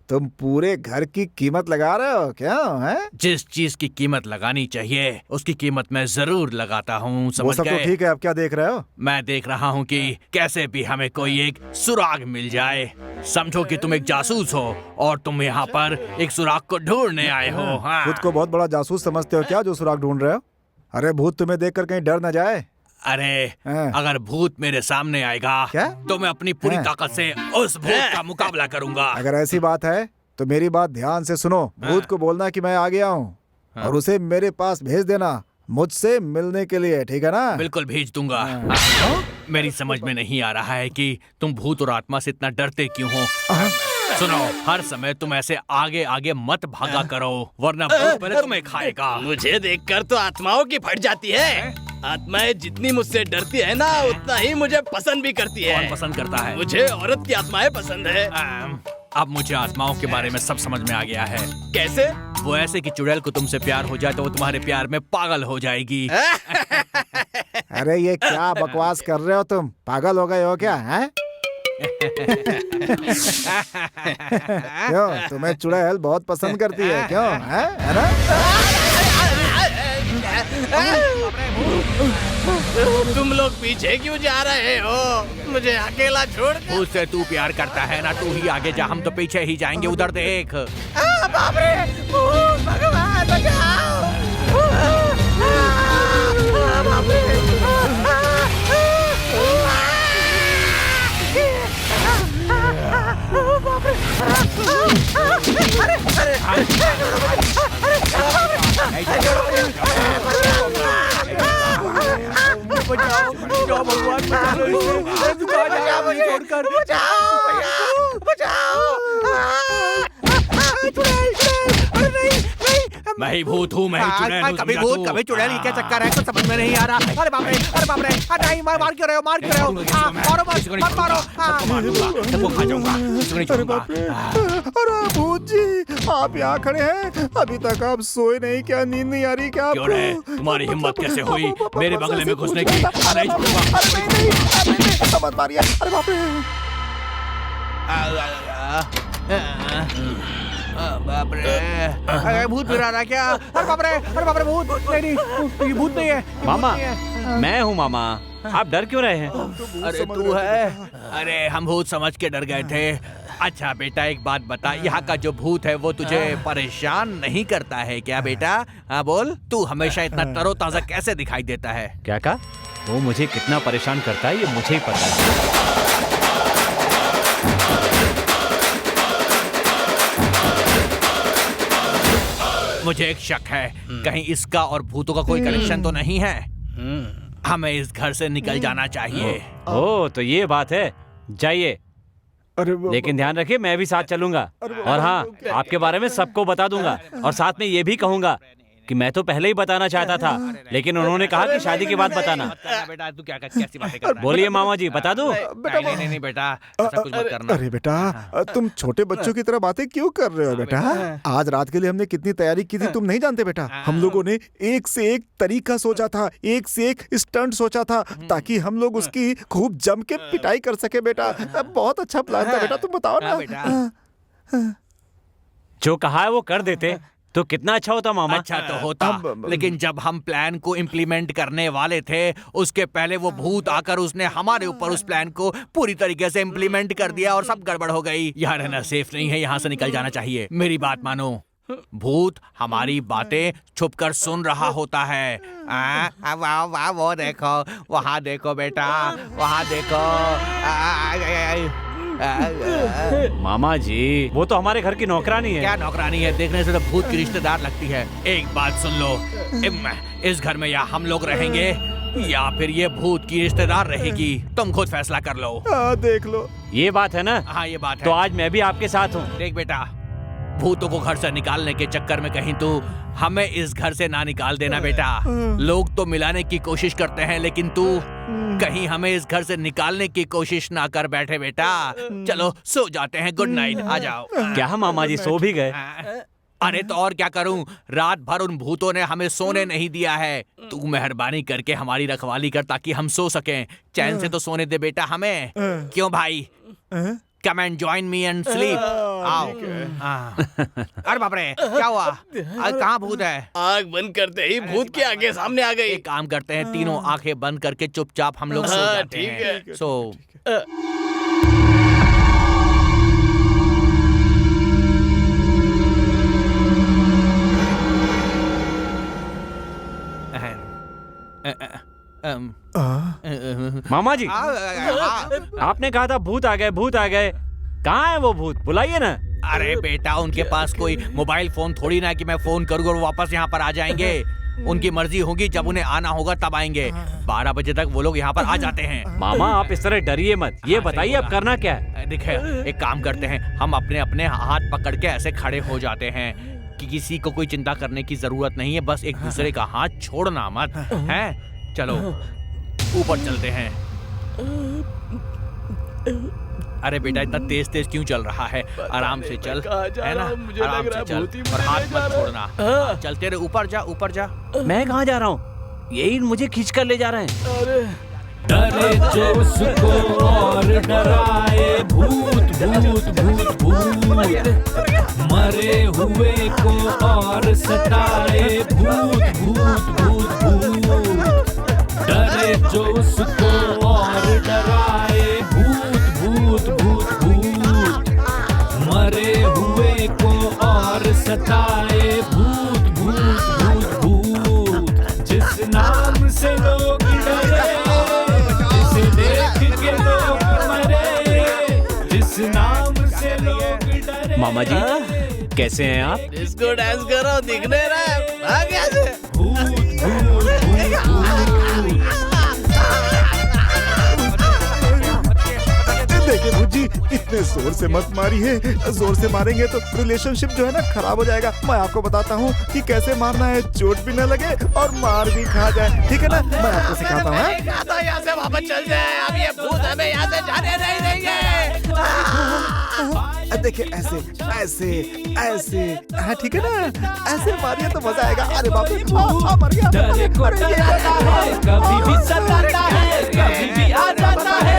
तुम पूरे घर की कीमत लगा रहे हो क्या? हैं? जिस चीज की कीमत लगानी चाहिए उसकी कीमत मैं जरूर लगाता हूँ, वो समझ सब तो गए? ठीक है, अब क्या देख रहे हो? मैं देख रहा हूँ कि कैसे भी हमें कोई एक सुराग मिल जाए। समझो कि तुम एक जासूस हो और तुम यहाँ पर एक सुराग को ढूंढने आए हो। हाँ। खुद को बहुत बड़ा जासूस समझते हो क्या जो सुराग ढूंढ रहे हो? अरे भूत तुम्हें देखकर कहीं डर न जाए। अरे हाँ। अगर भूत मेरे सामने आएगा क्या? तो मैं अपनी पूरी हाँ। ताकत से उस भूत का मुकाबला करूंगा। अगर ऐसी बात है तो मेरी बात ध्यान से सुनो। भूत को बोलना कि मैं आ गया हूँ और उसे मेरे पास भेज देना मुझसे मिलने के लिए, ठीक है ना? बिल्कुल भेज दूंगा। हाँ। मेरी समझ में नहीं आ रहा है कि तुम भूत और आत्मा से इतना डरते क्यों हो। सुनो, हर समय तुम ऐसे आगे आगे मत भागा करो वरना भूत पहले तुम्हें खाएगा। मुझे देखकर तो आत्माओं की फट जाती है। आत्माएं जितनी मुझसे डरती है ना उतना ही मुझे पसंद भी करती है। कौन पसंद करता है? मुझे औरत की आत्माएं पसंद है। अब मुझे आत्माओं के बारे में सब समझ में आ गया है। कैसे? वो ऐसे कि चुड़ैल को तुमसे प्यार हो जाए तो वो तुम्हारे प्यार में पागल हो जाएगी। अरे ये क्या बकवास कर रहे हो तुम? पागल हो गए हो क्या? हैं? क्यों, तुम्हें चुड़ैल बहुत पसंद करती है क्यों? हैं? है ना? तुम लोग पीछे क्यों जा रहे हो? मुझे अकेला छोड़ कर। उससे तू प्यार करता है ना, तू ही आगे जा, हम तो पीछे ही जाएंगे। उधर देख। बाप रे! भगवान बचाओ! बाप रे! बचाओ भगवान, मैं ही भूत हूँ, मैं ही चुड़ैल हूँ। कभी भूत कभी चुड़ैल, ये क्या चक्कर है? कुछ समझ में नहीं आ रहा। अरे बाप रे, अरे बाप रे! नहीं, मार क्यों रहे हो? मार क्यों रहे हो? मारो मत, मत मारो। सबको मार दूंगा, सबको खा जाऊंगा, किसी को नहीं छोड़ूंगा। अरे भूत जी, आप यहाँ खड़े हैं? अभी तक आप सोए नहीं क्या? नींद नहीं आ रही क्या क्यों रे? आपको? तुम्हारी हिम्मत कैसे हुई मेरे बगले में घुसने की? नहीं छोड़ूंगा। नहीं, मत मारिए। अरे बाप रे! बाप रे! अरे भूत फिर आ रहा क्या? अरे बाप रे! अरे बाप रे! भूत नहीं, नहीं, ये भूत नहीं है। ये मामा, भूत नहीं है। मैं हूँ मामा। आप डर क्यों रहे हैं? अरे तू है? अरे हम भूत समझ के डर गए थे। अच्छा बेटा, एक बात बता, यहाँ का जो भूत है वो तुझे परेशान नहीं करता है क्या बेटा? हाँ बोल, तू हमेशा इतना तरोताजा कैसे दिखाई देता है? क्या कहा? वो मुझे कितना परेशान करता है ये मुझे ही पता है। मुझे एक शक है, कहीं इसका और भूतों का कोई कनेक्शन तो नहीं है। हमें इस घर से निकल जाना चाहिए। ओ तो ये बात है, जाइए। लेकिन ध्यान रखिए, मैं भी साथ चलूंगा। और हाँ, आपके बारे में सबको बता दूंगा और साथ में ये भी कहूंगा कि मैं तो पहले ही बताना चाहता था, लेकिन उन्होंने कहा कि शादी के बाद बताना। बेटा तू क्या कैसी बातें कर रहा है? बोलिए मामा जी, बता दूं? नहीं बेटा, ऐसा कुछ मत करना। अरे बेटा, तुम छोटे बच्चों की तरह बातें क्यों कर रहे हो बेटा? आज रात के लिए हमने कितनी तैयारी की थी तुम नहीं जानते बेटा। हम लोगों ने एक से एक तरीका सोचा था, एक से एक स्टंट सोचा था ताकि हम लोग उसकी खूब जम के पिटाई कर सके बेटा। बहुत अच्छा प्लान था बेटा, तुम बताओ ना। जो कहा है वो कर देते तो कितना अच्छा होता मामा। अच्छा तो होता, लेकिन जब हम प्लान को इम्प्लीमेंट करने वाले थे उसके पहले वो भूत आकर उसने हमारे ऊपर उस प्लान को पूरी तरीके से इम्प्लीमेंट कर दिया और सब गड़बड़ हो गई। यहाँ रहना सेफ नहीं है, यहाँ से निकल जाना चाहिए। मेरी बात मानो, भूत हमारी बातें छुपकर सुन रहा होता है। वाह वाह, वो देखो, वहाँ देखो बेटा, वहाँ देखो। मामा जी, वो तो हमारे घर की नौकरानी है। क्या नौकरानी है? देखने से तो भूत की रिश्तेदार लगती है। एक बात सुन लो, इस घर में या हम लोग रहेंगे या फिर ये भूत की रिश्तेदार रहेगी, तुम खुद फैसला कर लो। देख लो, ये बात है ना? हाँ ये बात है। तो आज मैं भी आपके साथ हूँ। देख बेटा, भूतों को घर से निकालने के चक्कर में कहीं तू हमें इस घर से ना निकाल देना बेटा। लोग तो मिलाने की कोशिश करते हैं लेकिन तू कहीं हमें इस घर से निकालने की कोशिश ना कर बैठे बेटा। चलो सो जाते हैं, गुड नाइट, आ जाओ। क्या मामा जी सो भी गए? अरे तो और क्या करूं, रात भर उन भूतों ने हमें सोने नहीं दिया है। तू मेहरबानी करके हमारी रखवाली कर ताकि हम सो सकें। चैन से तो सोने दे बेटा हमें। क्यों भाई, come and join me and sleep. आओ। अरे बाप रे, क्या हुआ? कहाँ भूत है? आँख बंद करते ही भूत के आगे सामने आ गई। एक काम करते हैं, तीनों आंखें बंद करके चुपचाप हम लोग सो हाँ, जाते ठीक हैं। है। सो मामा जी, आपने कहा था भूत आ गए, भूत आ गए। कहाँ है वो भूत? बुलाइए ना। अरे बेटा, उनके पास कोई मोबाइल फोन थोड़ी ना कि मैं फोन करूँ और वापस यहाँ पर आ जाएंगे। उनकी मर्जी होगी, जब उन्हें आना होगा तब आएंगे। 12 बजे तक वो लोग यहाँ पर आ जाते हैं। मामा आप इस तरह डरिए मत। ये बताइए अब करना क्या है? देखिए, एक काम करते हैं, हम अपने अपने हाथ पकड़ के ऐसे खड़े हो जाते हैं कि किसी को कोई चिंता करने की जरूरत नहीं है। बस एक दूसरे का हाथ छोड़ना मत है। चलो ऊपर चलते हैं। अरे बेटा, इतना तेज तेज क्यों चल रहा है? आराम से चल, है ना? आराम से चल और हाथ मत छोड़ना। चलते रहे, ऊपर जा, ऊपर जा। मैं कहाँ जा रहा हूँ? यही मुझे खींच कर ले जा रहे हैं। डरे जो उसको और डराए भूत भूत भूत भूत, मरे हुए को और सताए भूत भूत भूत भूत। डरे जो उसको और डराए भूत भूत भूत भूत, मरे हुए को और सताए भूत भूत भूत भूत। जिस नाम से लोग डरे, जिसे देख के लोग मरे, जिस नाम से लोग डरे। मामा जी कैसे हैं आप? डिस्को डांस करो, दिखने रहा है। भाग यहाँ से। भूत भूत भूत भूत। देखिए भूत जी, इतने जोर से मत मारिए। जोर से मारेंगे तो रिलेशनशिप जो है ना खराब हो जाएगा। मैं आपको बताता हूँ कि कैसे मारना है, चोट भी न लगे और मार भी खा जाए। ठीक है ना? मैं आपको सिखाता हूँ। यहाँ से वापस चल जाए। अब ये भूत हमें यहाँ से जाने नहीं देंगे। देखिए, ऐसे ऐसे ऐसे, हाँ ठीक है ना? ऐसे मारिए तो मजा आएगा। अरे बाप रे, मर गया। डरे को डराता है, कभी भी सताता है, कभी भी आ जाता है।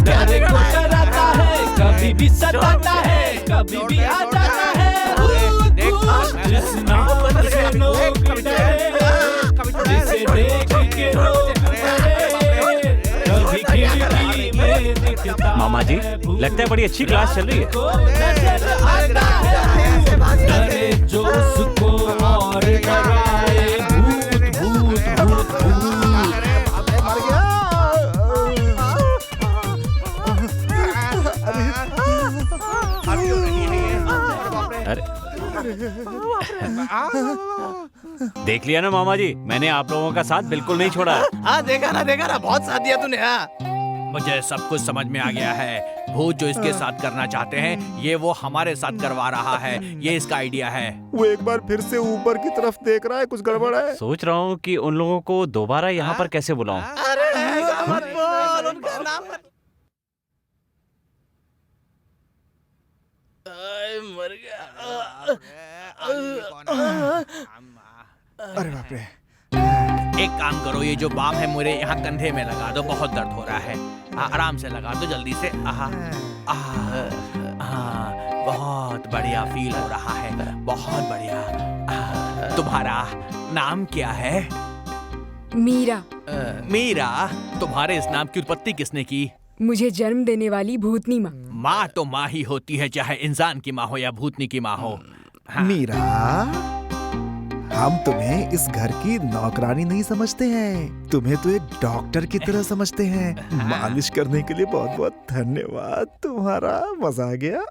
डरे को डराता है, कभी भी सताता है, कभी भी आ जाता है। जिस नाम से लोग डरे, जिसे देख के लोग डरे, कभी खिड़की में दिखता। मामा जी लगता है बड़ी अच्छी क्लास चल रही है। डरे जो उसको और डराए भूत भूत भूत भूत। मर गया। अरे देख लिया ना मामा जी, मैंने आप लोगों का साथ बिल्कुल नहीं छोड़ा है। हाँ देखा ना, बहुत साथ दिया तूने। हाँ, मुझे सब कुछ समझ में आ गया है। भूत जो इसके साथ करना चाहते हैं, ये वो हमारे साथ करवा रहा है। ये इसका आइडिया है। वो एक बार फिर से ऊपर की तरफ देख रहा है, कुछ गड़बड़ है। सोच रहा हूँ कि उन लोगों को दोबारा यहाँ पर कैसे बुलाऊं। अरे ऐसा मत बोल, उनका नाम मत। मर गया। अरे बाप रे। एक काम करो, ये जो बाम है मेरे यहाँ कंधे में लगा दो। बहुत दर्द हो रहा है। आराम से लगा दो, जल्दी से। बहुत बढ़िया फील हो रहा है, बहुत बढ़िया। तुम्हारा नाम क्या है? मीरा। मीरा, तुम्हारे इस नाम की उत्पत्ति किसने की? मुझे जन्म देने वाली भूतनी माँ। माँ तो माँ ही होती है, चाहे इंसान की माँ हो या भूतनी की माँ हो। हाँ। मीरा, हम तुम्हें इस घर की नौकरानी नहीं समझते हैं, तुम्हें तो एक डॉक्टर की तरह समझते हैं। मालिश करने के लिए बहुत बहुत धन्यवाद तुम्हारा। मजा आ गया।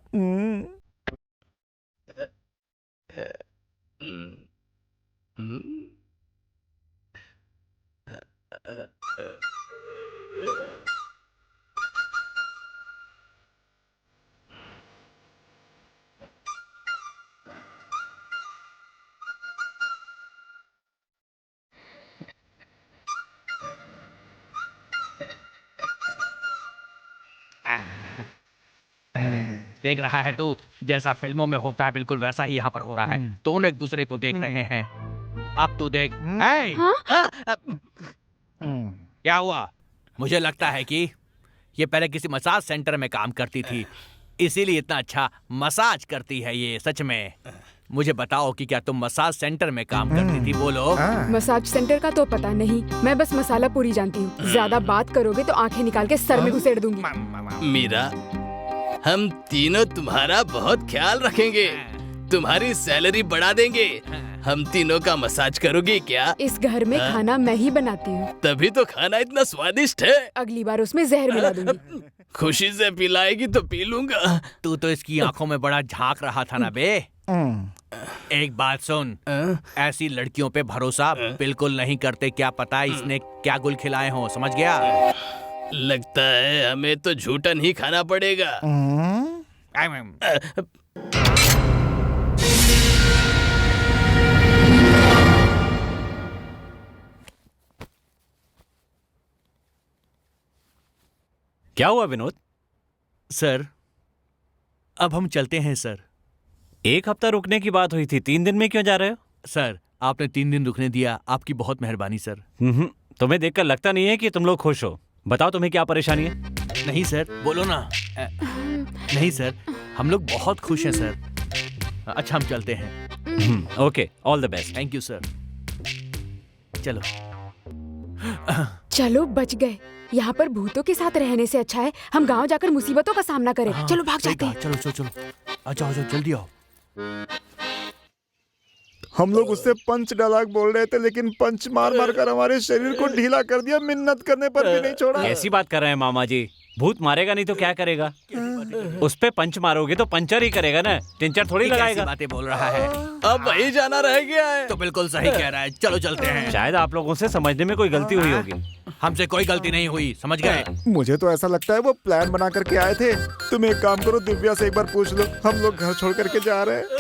देख रहा है तू, जैसा फिल्मों में होता है बिल्कुल वैसा ही यहाँ पर हो रहा है। दोनों एक दूसरे को देख रहे हैं। अब तू देख। क्या हुआ? मुझे लगता है कि ये पहले किसी मसाज सेंटर में काम करती थी, इसीलिए इतना अच्छा मसाज करती है ये। सच में मुझे बताओ कि क्या तुम मसाज सेंटर में काम करती थी? बोलो। मसाज सेंटर का तो पता नहीं, मैं बस मसाला पूरी जानती हूँ। ज्यादा बात करोगे तो आंखें निकाल के सर में घुसेड़ दूंगी। मीरा, हम तीनों तुम्हारा बहुत ख्याल रखेंगे, तुम्हारी सैलरी बढ़ा देंगे। हम तीनों का मसाज करोगी क्या? इस घर में खाना मैं ही बनाती हूँ, तभी तो खाना इतना स्वादिष्ट है। अगली बार उसमें जहर मिला दूंगी। खुशी से पिलाएगी तो पी लूंगा। तू तो इसकी आंखों में बड़ा झांक रहा था ना बे। एक बात सुन, ऐसी लड़कियों पे भरोसा बिल्कुल नहीं करते। क्या पता इसने क्या गुल खिलाए हों, समझ गया? लगता है हमें तो झूठन ही खाना पड़ेगा। क्या हुआ विनोद? सर, अब हम चलते हैं सर। 1 हफ्ता रुकने की बात हुई थी, 3 दिन में क्यों जा रहे हो? सर, आपने 3 दिन रुकने दिया, आपकी बहुत मेहरबानी सर। तुम्हें देखकर लगता नहीं है कि तुम लोग खुश हो। बताओ तुम्हें क्या परेशानी है? नहीं सर, बोलो ना। नहीं सर, हम लोग बहुत खुश हैं सर। अच्छा, हम चलते हैं। Okay, all the best. Thank you sir. चलो। चलो, बच गए। यहाँ पर भूतों के साथ रहने से अच्छा है हम गांव जाकर मुसीबतों का सामना करें। चलो भाग जाते हैं। चलो चलो चलो, अच्छा जल्दी आओ। हम लोग उससे पंच डायलॉग बोल रहे थे, लेकिन पंच मार मार कर हमारे शरीर को ढीला कर दिया। मिन्नत करने पर भी नहीं छोड़ा। कैसी बात कर रहे हैं मामा जी? भूत मारेगा नहीं तो क्या करेगा? उस पे पंच मारोगे तो पंचर ही करेगा ना, टिंचर थोड़ी लगाएगा। बातें बोल रहा है। अब वही जाना रह गया है। तो बिल्कुल सही कह रहा है। चलो चलते हैं। शायद आप लोगों से समझने में कोई गलती हुई होगी। हमसे कोई गलती नहीं हुई, समझ गए? मुझे तो ऐसा लगता है वो प्लान बना करके आए थे। तुम एक काम करो, दिव्या से एक बार पूछ लो। हम लोग घर छोड़ करके जा रहे हैं।